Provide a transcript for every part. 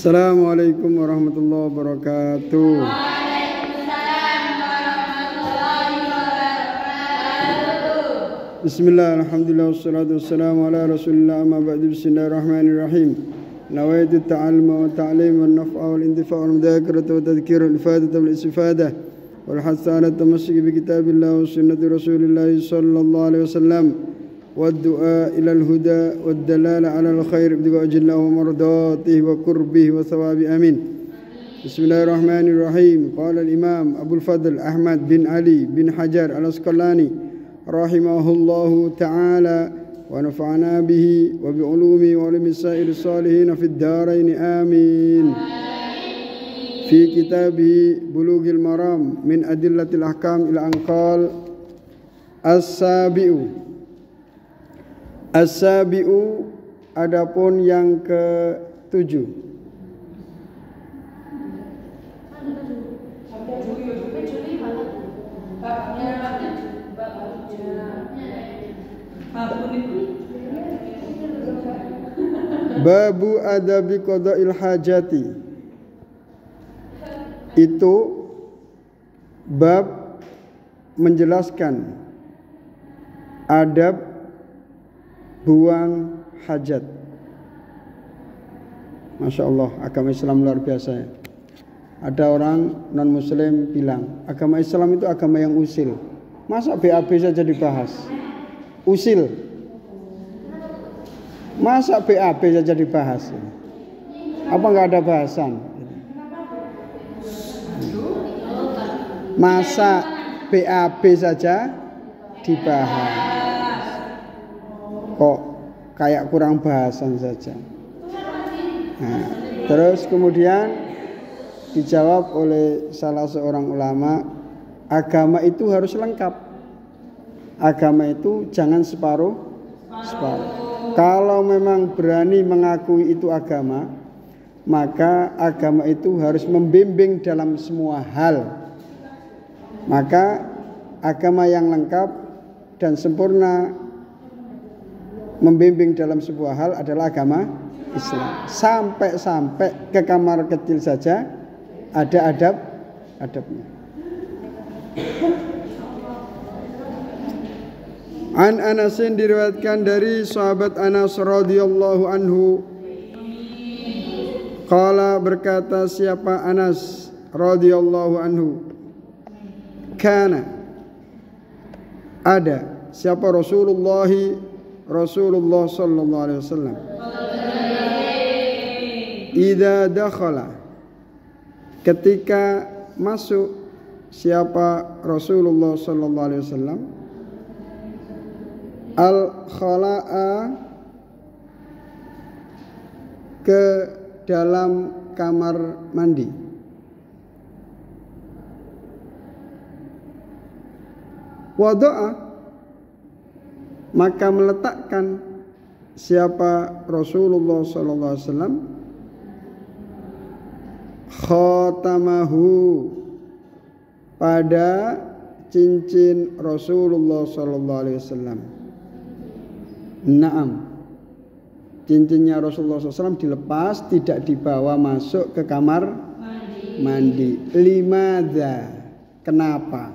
Assalamualaikum warahmatullahi wabarakatuh. Waalaikumsalam warahmatullahi wabarakatuh. Bismillah, alhamdulillah, wassalatu wassalamu ala rasulillah, amma ba'du, bismillahirrahmanirrahim. Nawaitu ta'alma wa ta'lim wa naf'a wal intifa' wal mudhakarata wa tadhkira wal ifadata wal istifada wal hatha ala tamassuk bi kitabillah wa sunnati rasulillah sallallahu alaihi wasallam والدعاء إلى الهدى والدلالة على الخير ابتغاء وجه الله ومرضاته وقربه وثوابه آمين. بسم الله الرحمن الرحيم. قال الإمام أبو الفضل أحمد بن علي بن حجر العسقلاني رحمه الله تعالى ونفعنا به وبعلومه وعلوم سائر الصالحين في الدارين آمين. في كتابه بلوغ المرام من أدلة الأحكام إلى أن قال As-sabi'u adapun yang ke-7. Babu adabi qada'il hajati. Itu bab menjelaskan adab buang hajat. Masya Allah, agama Islam luar biasa ya. Ada orang non muslim bilang agama Islam itu agama yang usil. Masa BAB saja dibahas? Usil. Masa BAB saja dibahas? Apa enggak ada bahasan? Masa BAB saja dibahas? Kok kayak kurang bahasan saja. Nah, terus kemudian dijawab oleh salah seorang ulama, agama itu harus lengkap. Agama itu jangan separuh. Kalau memang berani mengakui itu agama, maka agama itu harus membimbing dalam semua hal. Maka agama yang lengkap dan sempurna membimbing dalam sebuah hal adalah agama Islam. Sampai ke kamar kecil saja ada adabnya. An Anasin diriwayatkan dari sahabat Anas radhiyallahu anhu. Qala berkata siapa Anas radhiyallahu anhu. Kana ada siapa Rasulullah sallallahu alaihi wasallam idza dakhala ketika masuk siapa Rasulullah sallallahu alaihi wasallam al khala'a ke dalam kamar mandi wada'a maka meletakkan siapa Rasulullah sallallahu alaihi wasallam khatamahu pada cincin Rasulullah sallallahu alaihi wasallam. Naam. Cincinnya Rasulullah SAW dilepas, tidak dibawa masuk ke kamar mandi. Limadza? Kenapa?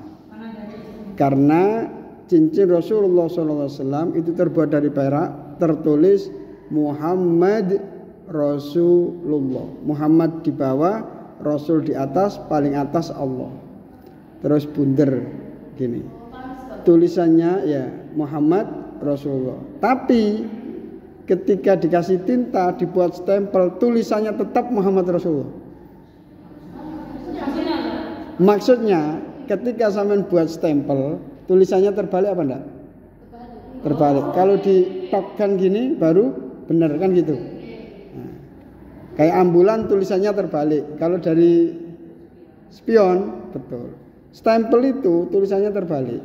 Karena cincin Rasulullah SAW itu terbuat dari perak, tertulis Muhammad Rasulullah. Muhammad di bawah, Rasul di atas, paling atas Allah. Terus bunder gini. Tulisannya ya Muhammad Rasulullah. Tapi ketika dikasih tinta, dibuat stempel, tulisannya tetap Muhammad Rasulullah. Maksudnya ketika sampean buat stempel, tulisannya terbalik apa enggak? Terbalik. Kalau ditokkan gini baru benar kan gitu. Nah, kayak ambulan tulisannya terbalik. Kalau dari spion betul. Stempel itu tulisannya terbalik.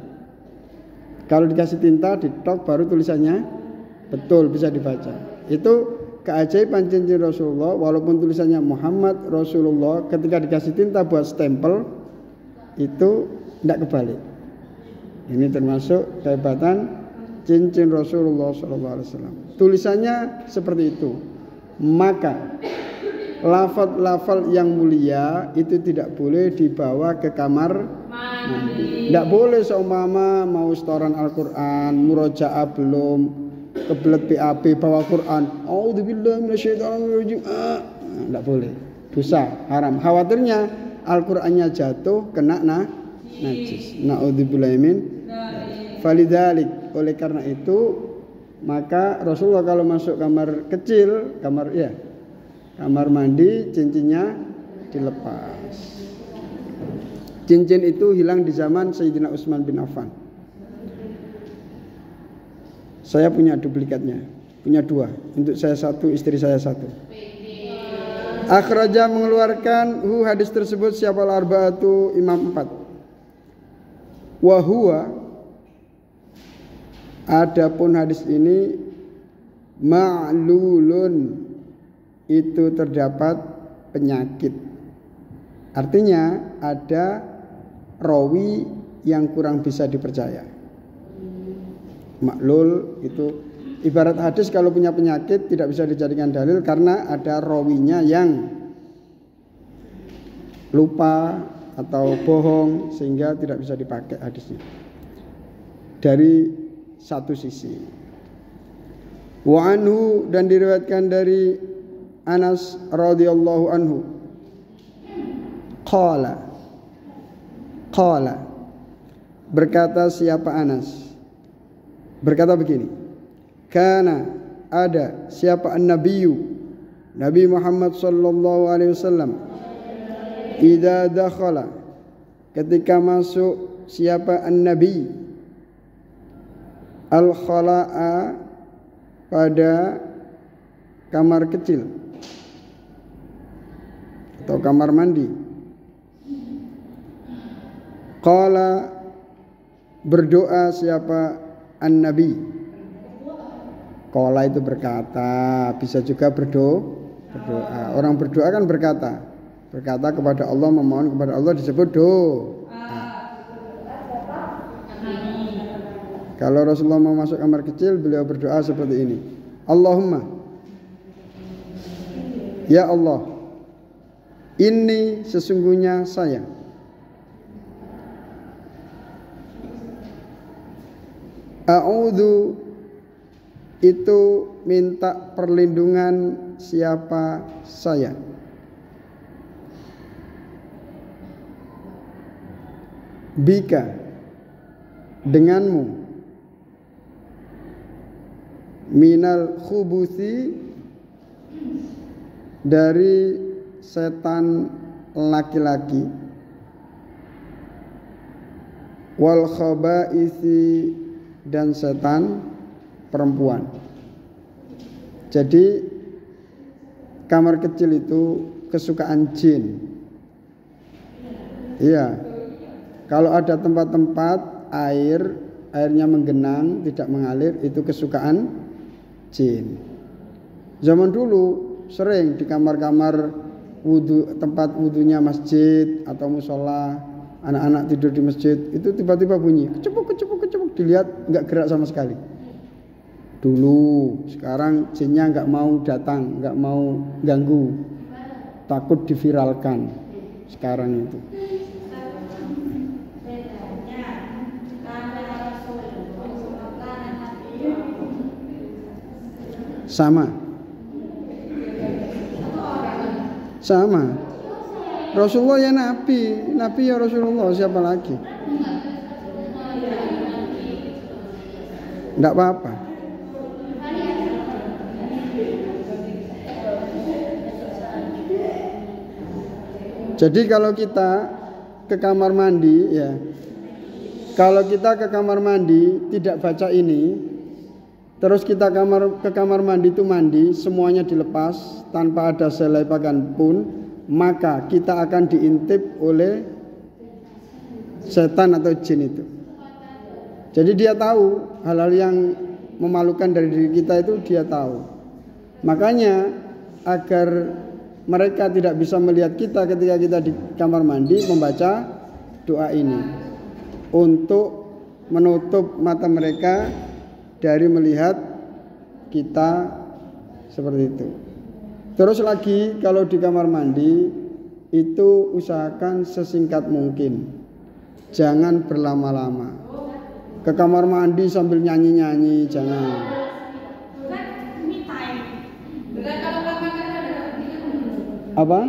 Kalau dikasih tinta ditok baru tulisannya betul bisa dibaca. Itu keajaiban cincin Rasulullah. Walaupun tulisannya Muhammad Rasulullah, ketika dikasih tinta buat stempel itu tidak kebalik. Ini termasuk kehebatan cincin Rasulullah SAW. Tulisannya seperti itu. Maka lafal-lafal yang mulia itu tidak boleh dibawa ke kamar mandi. Tidak boleh seumpama mau setoran Al-Quran, murojaah belum, kebelet BAB bawa Quran, auzubillahi minasyaitonirrajim. Tidak boleh, dosa, haram. Khawatirnya Al-Qurannya jatuh kena najis. Naudzubillahi min. Falidalik, oleh karena itu maka Rasulullah kalau masuk kamar kecil, kamar mandi, cincinnya dilepas. Cincin itu hilang di zaman Sayyidina Utsman bin Affan. Saya punya duplikatnya, punya 2. Untuk saya 1, istri saya 1. Akhraja mengeluarkan hadis tersebut siapa al-arba'atu, imam 4. Wa huwa, adapun hadis ini ma'lulun, itu terdapat penyakit. Artinya ada rawi yang kurang bisa dipercaya. Maklul itu ibarat hadis kalau punya penyakit tidak bisa dijadikan dalil karena ada rawinya yang lupa atau bohong sehingga tidak bisa dipakai hadisnya. Dari satu sisi. Wa anhu, dan diriwayatkan dari Anas radhiyallahu anhu, qala, berkata siapa Anas, berkata begini, kana, ada siapa an-nabiyyu, Nabi Muhammad sallallahu alaihi wasallam, idza dakhala, ketika masuk siapa an-nabi, al-khala'a, pada kamar kecil atau kamar mandi, qala, berdoa siapa an-nabi, qala itu berkata, bisa juga berdoa. Orang berdoa kan berkata kepada Allah, memohon kepada Allah disebut doa. Kalau Rasulullah mau masuk kamar kecil, beliau berdoa seperti ini, Allahumma, ya Allah, ini sesungguhnya saya a'udzu, itu minta perlindungan siapa saya, bika, denganmu, minal khubuthi, dari setan laki-laki, wal khaba'isi, dan setan perempuan. Jadi kamar kecil itu kesukaan jin. Iya. Kalau ada tempat-tempat airnya menggenang, tidak mengalir, itu kesukaan jin. Zaman dulu sering di kamar-kamar wudu, tempat wudunya masjid atau musola, anak-anak tidur di masjid, itu tiba-tiba bunyi kecupuk, dilihat nggak gerak sama sekali. Dulu, sekarang jinnya nggak mau datang, nggak mau ganggu, takut diviralkan. Sekarang itu. Sama. Rasulullah ya Nabi ya Rasulullah, siapa lagi? Enggak apa-apa. Jadi kalau kita ke kamar mandi ya, kalau kita ke kamar mandi tidak baca ini, terus kita ke kamar mandi itu mandi, semuanya dilepas tanpa ada selai pakaian pun, maka kita akan diintip oleh setan atau jin itu. Jadi dia tahu hal-hal yang memalukan dari diri kita itu, dia tahu. Makanya agar mereka tidak bisa melihat kita ketika kita di kamar mandi, membaca doa ini untuk menutup mata mereka dari melihat kita seperti itu. Terus lagi kalau di kamar mandi itu usahakan sesingkat mungkin. Jangan berlama-lama. Ke kamar mandi sambil nyanyi-nyanyi, jangan. Apa?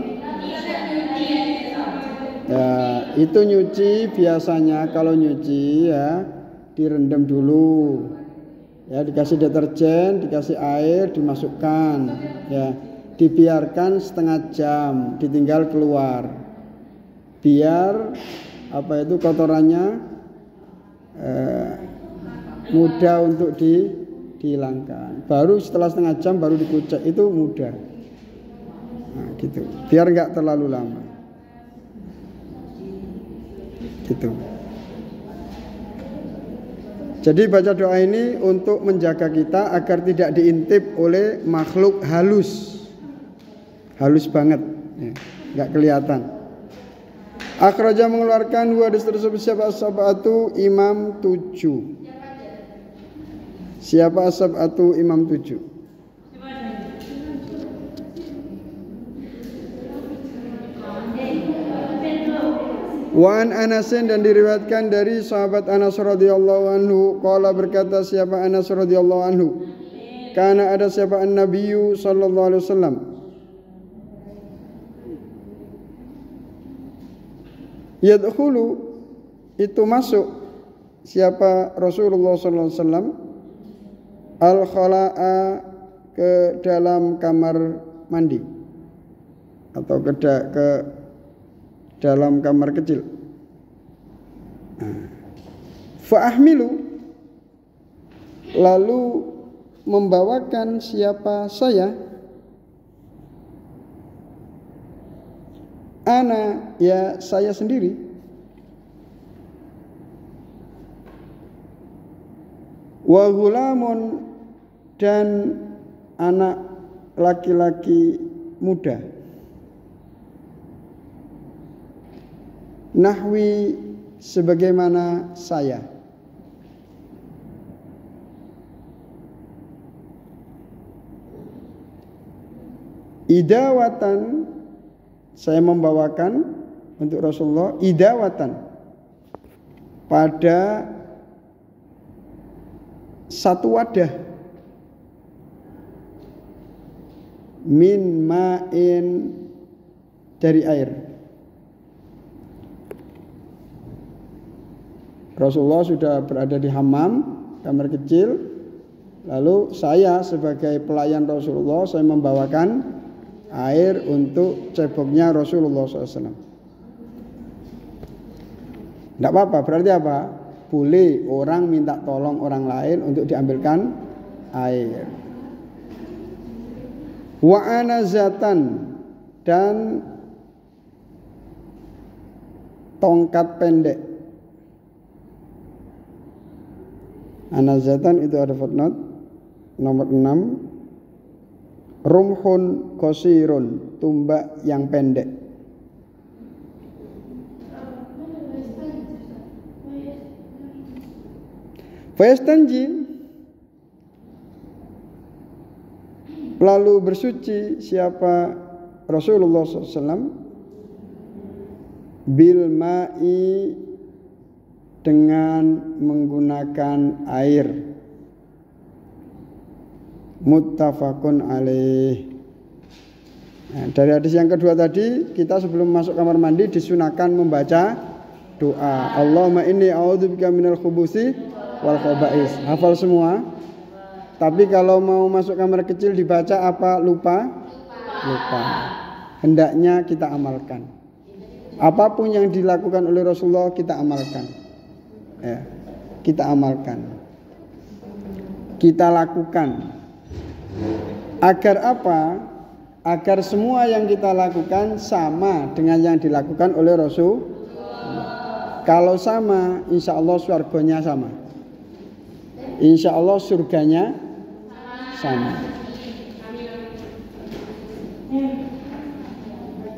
Ya, itu nyuci biasanya kalau nyuci ya direndam dulu. Ya, dikasih deterjen, dikasih air, dimasukkan. Ya, dibiarkan setengah jam, ditinggal keluar. Biar apa itu kotorannya mudah untuk dihilangkan. Baru setelah setengah jam baru dikucek, itu mudah. Nah, gitu. Biar enggak terlalu lama. Gitu. Jadi baca doa ini untuk menjaga kita agar tidak diintip oleh makhluk halus. Halus banget, ya, enggak kelihatan. Akhraja mengeluarkan hadis tersebut siapa sab'atu imam 7. Siapa sab'atu imam 7? Wa an Anasin, dan diriwayatkan dari sahabat Anas radhiyallahu anhu, qala berkata siapa Anas radhiyallahu anhu, karena ada siapa an-nabiyyu sallallahu alaihi wasallam, yadkhulu, itu masuk siapa Rasulullah sallallahu alaihi wasallam, al-khala'a, ke dalam kamar mandi atau ke dalam kamar kecil. Fa'ahmilu, lalu membawakan siapa saya, ana, ya saya sendiri, wa ghulamun, dan anak laki-laki muda, nahwi, sebagaimana saya. Idawatan, saya membawakan untuk Rasulullah idawatan, pada satu wadah, min ma'in, dari air. Rasulullah sudah berada di hammam, kamar kecil. Lalu saya sebagai pelayan Rasulullah, saya membawakan air untuk ceboknya Rasulullah SAW. Tidak apa-apa, berarti apa? Boleh orang minta tolong orang lain untuk diambilkan air. Wa anazatan, dan tongkat pendek. Anazatan itu ada footnote nomor 6. Rumhun qasirun, tumbak yang pendek. Fayastanji, lalu bersuci siapa Rasulullah SAW, bil ma'i, dengan menggunakan air. Muttafaqun alaih. Nah, dari hadis yang kedua tadi, kita sebelum masuk kamar mandi disunahkan membaca doa. Allahumma inni a'udzubika minal khubuthi wal khaba'is. Hafal semua. Tapi kalau mau masuk kamar kecil dibaca apa? Lupa. Hendaknya kita amalkan. Apapun yang dilakukan oleh Rasulullah kita amalkan. Ya, kita amalkan, kita lakukan. Agar apa? Agar semua yang kita lakukan sama dengan yang dilakukan oleh Rasul. Kalau sama, insya Allah surganya sama. Insya Allah surganya sama.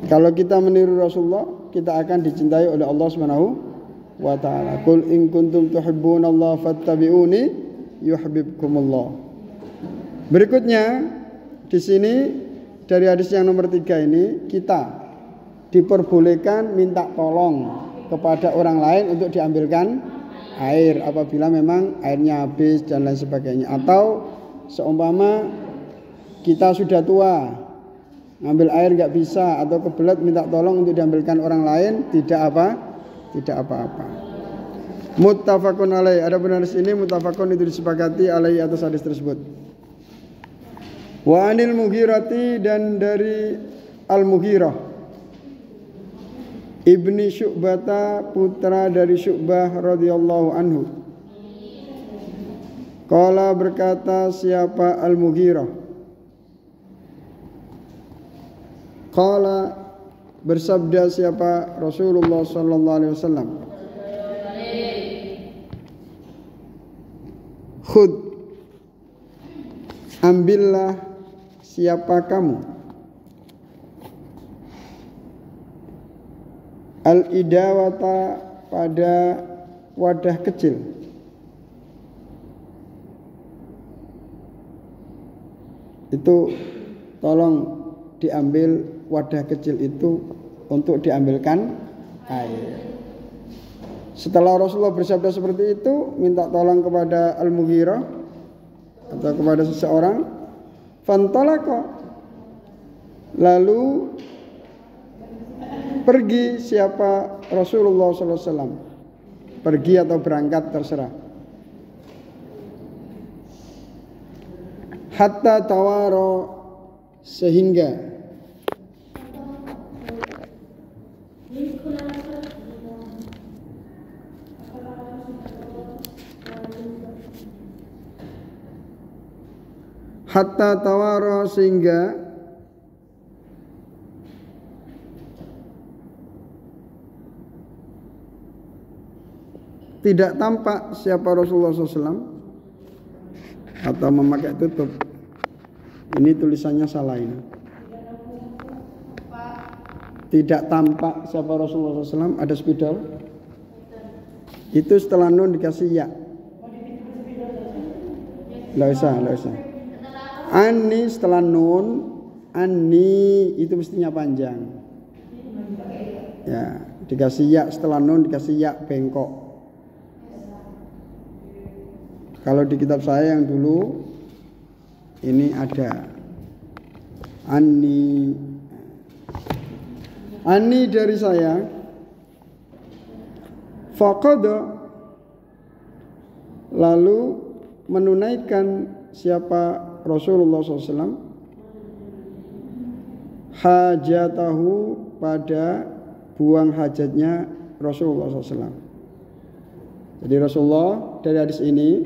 Kalau kita meniru Rasulullah, kita akan dicintai oleh Allah Subhanahu wa ta'ala. Qul in kuntum tuhibbunallaha fattabi'uni yuhibbukumullah. Berikutnya di sini dari hadis yang nomor 3 ini, kita diperbolehkan minta tolong kepada orang lain untuk diambilkan air apabila memang airnya habis dan lain sebagainya. Atau seumpama kita sudah tua, ngambil air nggak bisa atau kebelet minta tolong untuk diambilkan orang lain, tidak apa-apa. Muttafaqun alaih. Ada benar di sini muttafaqun itu disepakati alaih atas hadis tersebut. Wa anil Mughirati, dan dari Al-Mughirah Ibni Syu'bata, putra dari Syu'bah radhiyallahu anhu. Qala, berkata siapa Al-Mughirah, qala, bersabda siapa Rasulullah sallallahu alaihi wasallam, khud, ambillah siapa kamu al-idawata, pada wadah kecil, itu tolong diambil wadah kecil itu untuk diambilkan air. Setelah Rasulullah bersabda seperti itu, minta tolong kepada Al-Mughirah atau kepada seseorang, fantalaqa, lalu pergi siapa Rasulullah SAW, pergi atau berangkat terserah, hatta tawaro, sehingga hatta tawaro, sehingga tidak tampak siapa Rasulullah SAW, atau memakai tutup. Ini tulisannya salah ini. Tidak tampak siapa Rasulullah SAW, ada spidol. Itu setelah nun dikasih ya. Nggak usah. Ani setelah nun, ani itu mestinya panjang. Ya, dikasih ya setelah nun, dikasih ya bengkok. Kalau di kitab saya yang dulu ini ada ani dari saya, faqada, lalu menunaikan siapa Rasulullah SAW hajatahu, pada buang hajatnya Rasulullah SAW. Jadi Rasulullah dari hadis ini,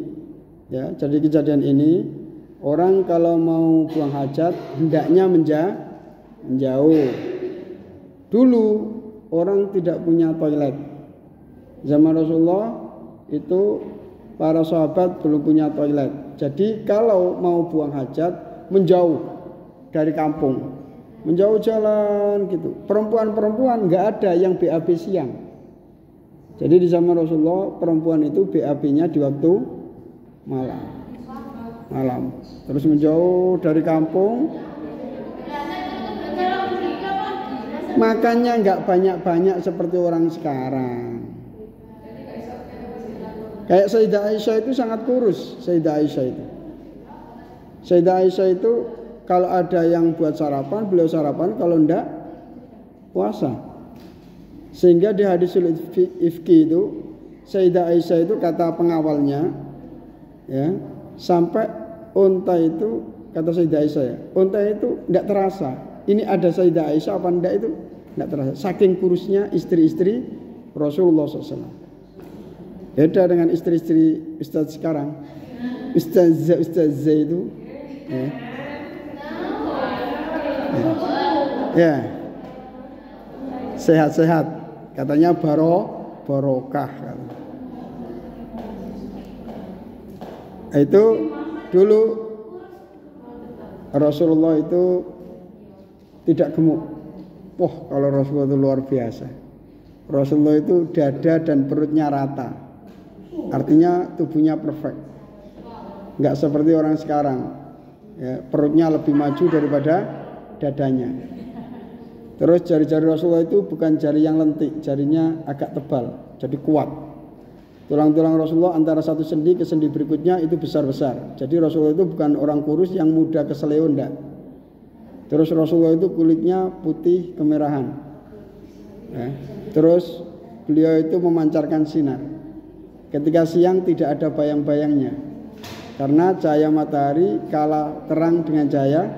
ya, jadi kejadian ini, orang kalau mau buang hajat hendaknya menjauh. Dulu orang tidak punya toilet. Zaman Rasulullah itu para sahabat belum punya toilet. Jadi kalau mau buang hajat menjauh dari kampung, menjauh jalan gitu. Perempuan nggak ada yang BAB siang. Jadi di zaman Rasulullah perempuan itu BAB-nya di waktu malam. Terus menjauh dari kampung. Makannya nggak banyak-banyak seperti orang sekarang. Kayak Sayyidah Aisyah itu sangat kurus. Sayyidah Aisyah itu kalau ada yang buat sarapan, beliau sarapan, kalau enggak puasa. Sehingga di hadisul ifki itu Sayyidah Aisyah itu kata pengawalnya, ya, sampai unta itu, kata Sayyidah Aisyah, ya, unta itu enggak terasa. Ini ada Sayyidah Aisyah apa enggak itu enggak terasa. Saking kurusnya istri-istri Rasulullah SAW. Beda dengan istri-istri ustaz sekarang. Ustazah itu, ya, sehat-sehat. Katanya barokah. Itu dulu Rasulullah itu tidak gemuk. Wah, kalau Rasulullah itu luar biasa. Rasulullah itu dada dan perutnya rata. Artinya tubuhnya perfect. Enggak seperti orang sekarang. Ya, perutnya lebih maju daripada dadanya. Terus jari-jari Rasulullah itu bukan jari yang lentik, jarinya agak tebal, jadi kuat. Tulang-tulang Rasulullah antara satu sendi ke sendi berikutnya itu besar-besar. Jadi Rasulullah itu bukan orang kurus yang mudah keseleo, enggak. Terus Rasulullah itu kulitnya putih kemerahan. Ya. Terus beliau itu memancarkan sinar. Ketika siang tidak ada bayang-bayangnya, karena cahaya matahari kalah terang dengan cahaya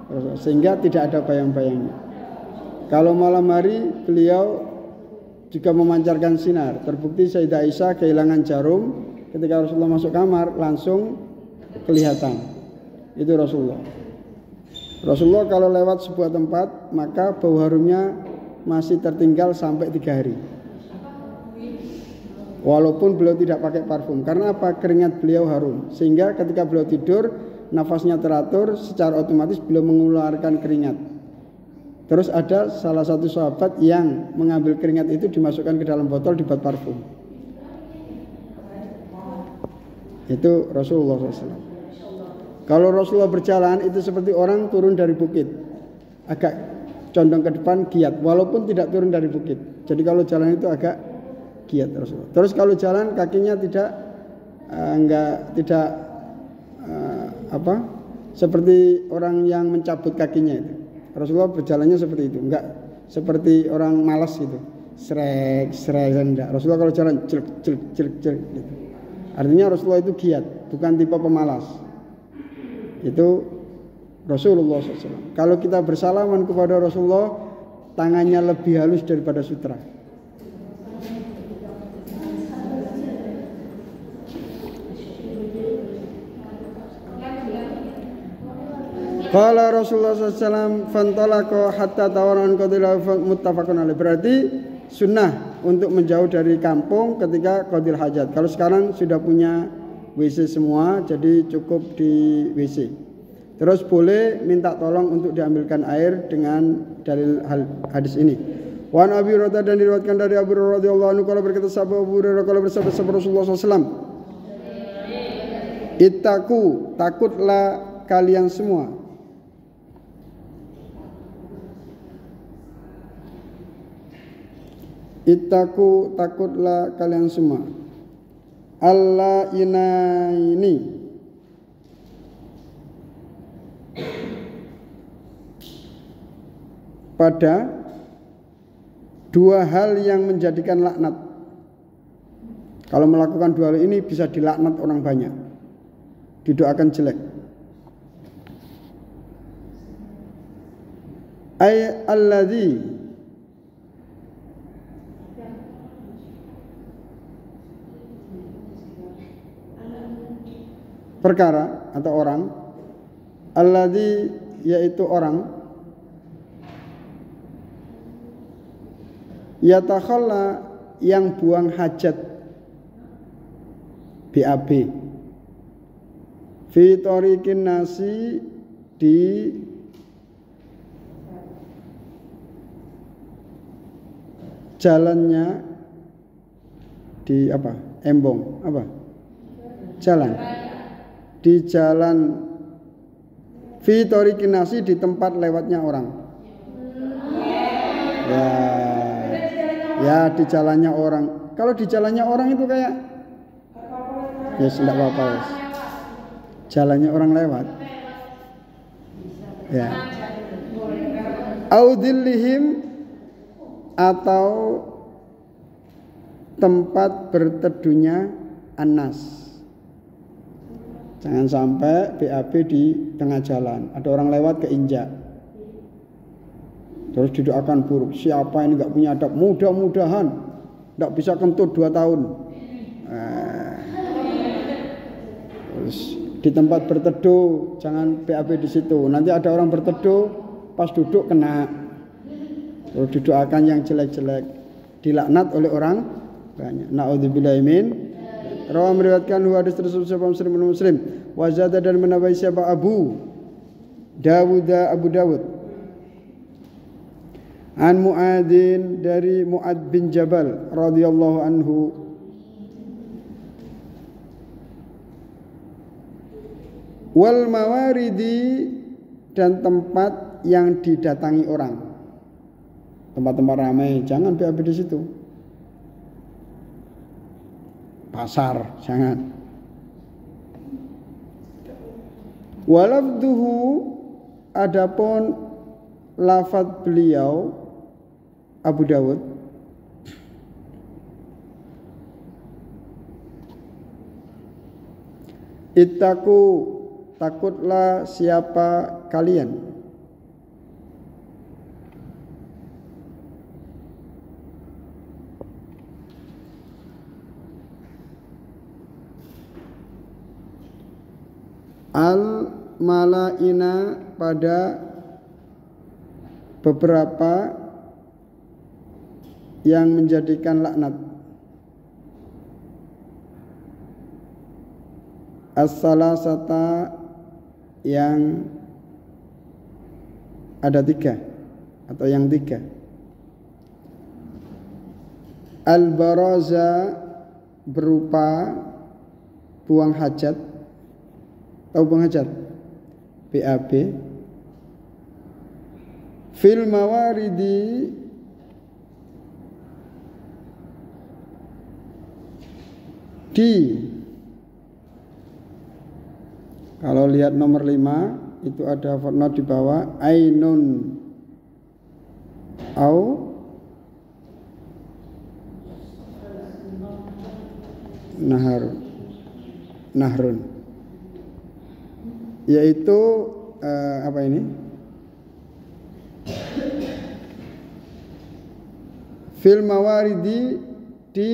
Rasulullah, sehingga tidak ada bayang-bayangnya. Kalau malam hari beliau juga memancarkan sinar. Terbukti Sayyidah Aisyah kehilangan jarum ketika Rasulullah masuk kamar langsung kelihatan. Itu Rasulullah. Rasulullah kalau lewat sebuah tempat maka bau harumnya masih tertinggal sampai 3 hari. Walaupun beliau tidak pakai parfum. Karena apa? Keringat beliau harum. Sehingga ketika beliau tidur nafasnya teratur, secara otomatis beliau mengeluarkan keringat. Terus ada salah satu sahabat yang mengambil keringat itu dimasukkan ke dalam botol dibuat parfum. Itu Rasulullah SAW. Kalau Rasulullah berjalan itu seperti orang turun dari bukit, agak condong ke depan, giat, walaupun tidak turun dari bukit. Jadi kalau jalan itu agak giat Rasulullah. Terus kalau jalan kakinya tidak seperti orang yang mencabut kakinya itu. Rasulullah berjalannya seperti itu, enggak seperti orang malas gitu. Srek enggak. Rasulullah kalau jalan jelek gitu. Artinya Rasulullah itu giat, bukan tipe pemalas. Itu Rasulullah SAW. Kalau kita bersalaman kepada Rasulullah, tangannya lebih halus daripada sutra. Qala Rasulullah SAW fantalaqa hatta tawaran qadil muttafaqun alaih. Berarti sunnah untuk menjauh dari kampung ketika qadil hajat. Kalau sekarang sudah punya WC semua, jadi cukup di WC. Terus boleh minta tolong untuk diambilkan air dengan dalil hadis ini. Wan Abi Hurairah dan diriwayatkan dari Abu Hurairah radhiyallahu anhu kalau berkata sahabat Abu Hurairah kalau bersabda Rasulullah SAW, Ittaqu, takutlah kalian semua. Ittaqu, takutlah kalian semua. Allah ini pada 2 hal yang menjadikan laknat. Kalau melakukan 2 hal ini bisa dilaknat orang banyak, didoakan jelek. Ay alladzi perkara atau orang, alladzi yaitu orang, yatakhalla yang buang hajat, BAB, fi tariqin nasi di jalannya, di apa? Embong, apa? Jalan. Di jalan fi tariqin nasi, di tempat lewatnya orang. Ya di jalannya orang. Kalau di jalannya orang itu kayak tidak apa-apa. Jalannya orang lewat. Ya. Audillihim, atau tempat berteduhnya anas. Jangan sampai BAB di tengah jalan, ada orang lewat keinjak, terus didoakan buruk. Siapa ini nggak punya adab, mudah-mudahan nggak bisa kentut 2 tahun. Terus di tempat berteduh jangan BAB di situ. Nanti ada orang berteduh pas duduk kena, terus didoakan yang jelek-jelek, dilaknat oleh orang banyak. Naudzubillahi min. Rawi meriwayatkan hadis tersebut siapa Muslim. Wazada dan menambahi siapa Abu Dawud. An Mu'adzin, dari Mu'adz bin Jabal radhiyallahu anhu. Wal mawaridi, dan tempat yang didatangi orang. Tempat-tempat ramai, jangan BAB di situ. Pasar, jangan. Walafduhu, adapun lafadz beliau Abu Dawud, ittaku, takutlah siapa kalian. Al-malaina, pada beberapa yang menjadikan laknat. As-salasata, yang ada 3 atau yang 3. Al-baraza, berupa buang hajat. Tahu buang hajat? BAB. Fil mawaridi, di, kalau lihat nomor 5 itu ada footnote di bawah, ainun au nahrun, yaitu apa ini? Fil mawaridi, di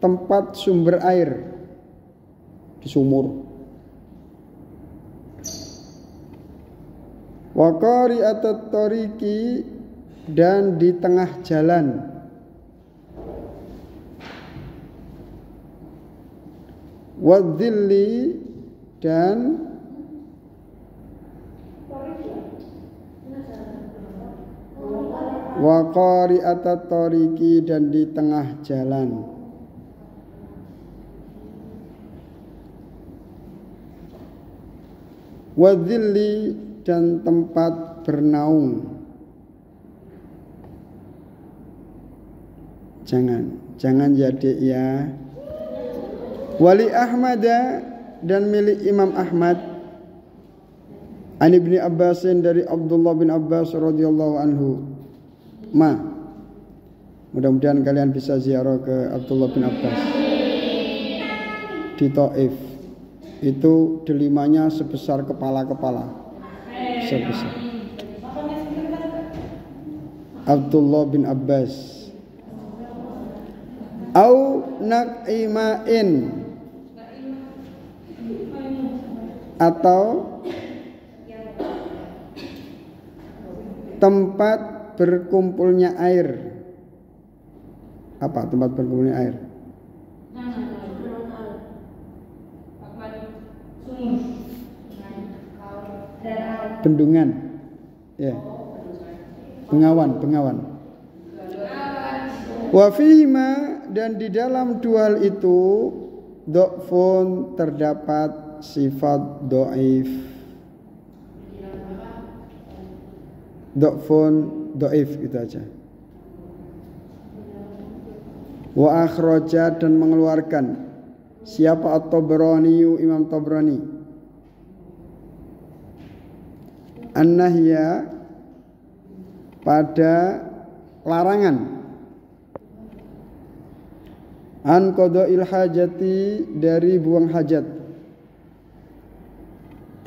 tempat sumber air, di sumur. Wa qari'atat tariqi, dan di tengah jalan. Wa dhilli, dan wa qari'atat tariqi, dan di tengah jalan. Wa dhilli, dan tempat bernaung. Jangan jadi ya. Wali Ahmada, dan milik Imam Ahmad. An Ibni Abbasin, dari Abdullah bin Abbas radhiyallahu anhu. Mudah-mudahan kalian bisa ziarah ke Abdullah bin Abbas di Taif. Itu delimanya sebesar kepala-kepala. Sebesar Abdullah bin Abbas. Au naq'imain, atau tempat berkumpulnya air. Apa tempat berkumpulnya air? Bendungan, ya. Bengawan. Wa fihima, dan di dalam 2 hal itu dhafun, terdapat sifat dhaif. Dhafun dhaif, itu aja. Wa akhraja, dan mengeluarkan. Siapa? At-Tabrani, Imam Tabrani. An-nahya, pada larangan. An qada'il hajati, dari buang hajat.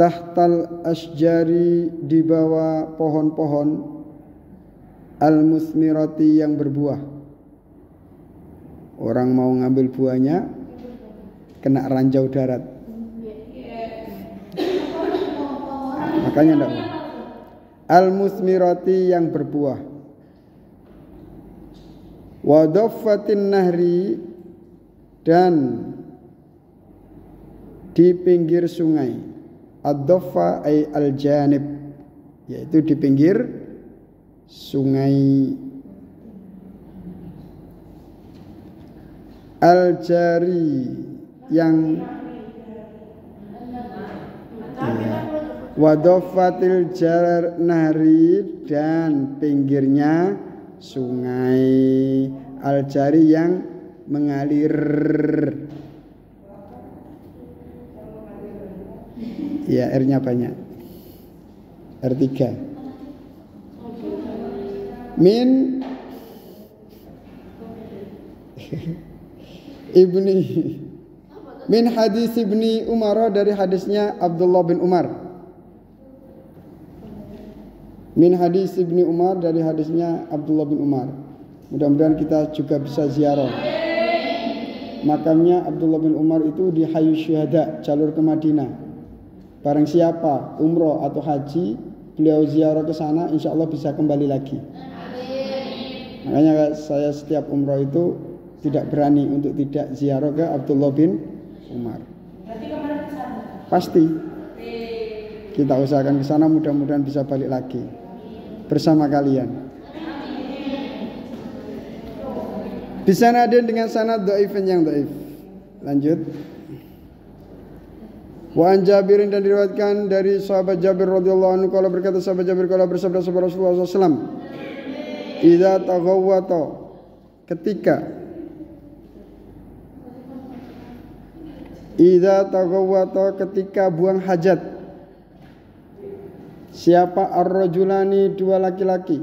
Tahtal asjari, di bawah pohon-pohon. Al-musmirati, yang berbuah. Orang mau ngambil buahnya kena ranjau darat. Makanya enggak boleh. Al-musmirati, yang berbuah. Wa dhaffatin nahri, dan di pinggir sungai. Ad-dhaffa ay al-janib, yaitu di pinggir sungai. Al-jari, yang Wadofatil nahri dan pinggirnya sungai al-jari yang mengalir. Ya, R-nya banyak. R3. Min Ibni min hadis Ibni Umar, dari hadisnya Abdullah bin Umar. Min hadis Ibni Umar, dari hadisnya Abdullah bin Umar. Mudah-mudahan kita juga bisa ziarah makamnya Abdullah bin Umar itu di Hayu Syuhada, jalur ke Madinah. Barang siapa umroh atau haji, beliau ziarah ke sana, insya Allah bisa kembali lagi. Makanya saya setiap umroh itu tidak berani untuk tidak ziarah ke Abdullah bin Umar. Pasti kita usahakan ke sana, mudah-mudahan bisa balik lagi bersama kalian. Bisanadin dengan sanad dhaifin yang dhaif. Lanjut. Wa an Jabirin, dan diriwayatkan dari sahabat Jabir radhiyallahu anhu qala, berkata sahabat Jabir, qala bersabda sahabat Rasulullah sallallahu alaihi wasallam, idza taghawwata, ketika buang hajat, siapa ar-rajulani, dua laki-laki.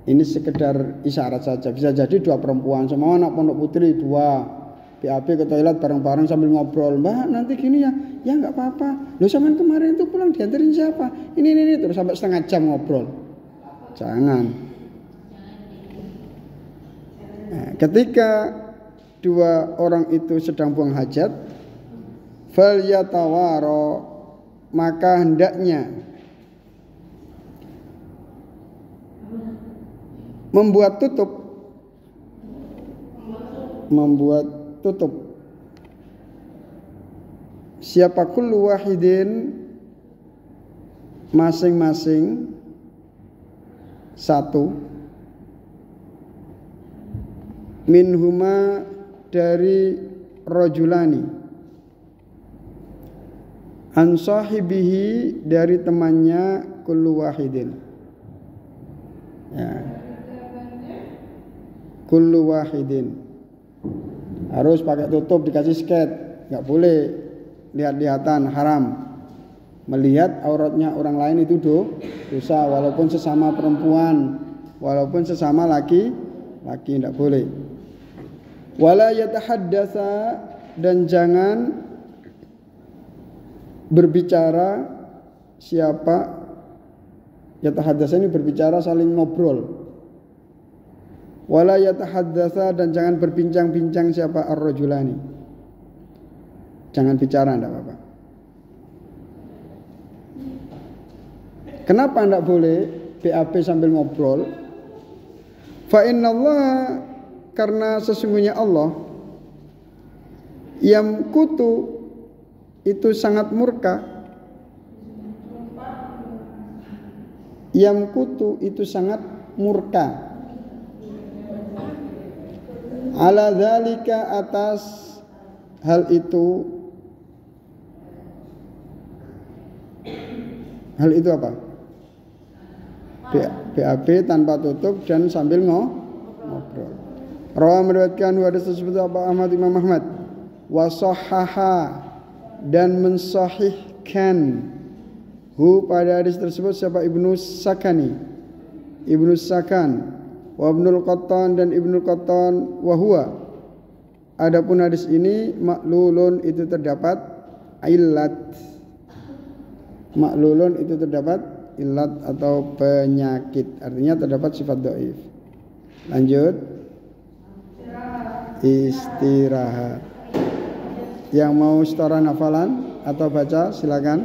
Ini sekedar isyarat saja, bisa jadi dua perempuan, semua anak pondok putri, dua BAB ke toilet bareng-bareng sambil ngobrol, mbak nanti gini ya, ya nggak apa-apa, lo zaman kemarin itu pulang dianterin siapa, ini terus sampai setengah jam ngobrol. Jangan. Nah, ketika dua orang itu sedang buang hajat, fal yatawaro, maka hendaknya membuat tutup. Siapa kullu wahidin, masing-masing satu, minhuma, dari rajulani, an sahibihi, dari temannya, kullu wahidin. Ya. Kullu wahidin harus pakai tutup, dikasih sket, nggak boleh lihat-lihatan, haram. Melihat auratnya orang lain itu dosa, walaupun sesama perempuan, walaupun sesama laki, nggak boleh. Wala yatahaddatsa, dan jangan berbicara, siapa yatahaddatsa ini berbicara saling ngobrol. Wala yatahaddatsa, dan jangan berbincang-bincang siapa ar-rajulani. Jangan bicara, enggak apa-apa. Kenapa enggak boleh BAB sambil ngobrol? Fa innallaha, karena sesungguhnya Allah, yamkutu, itu sangat murka. Yamkutu, itu sangat murka. Ala dzalika, atas hal itu. Hal itu apa? BAB tanpa tutup dan sambil ngobrol. Rawi meriwayatkan hadis tersebut apa Ahmad, Imam Ahmad, wa sahhaha, dan mensahihkan pada hadis tersebut siapa Ibnu Sakan, wa Ibnul Qattan, dan Ibnul Qattan, wa huwa, adapun hadis ini maklulun, itu terdapat illat. Maklulun itu terdapat illat atau penyakit, artinya terdapat sifat dhaif. Lanjut. Istirahat. Yang mau setoran hafalan atau baca silakan.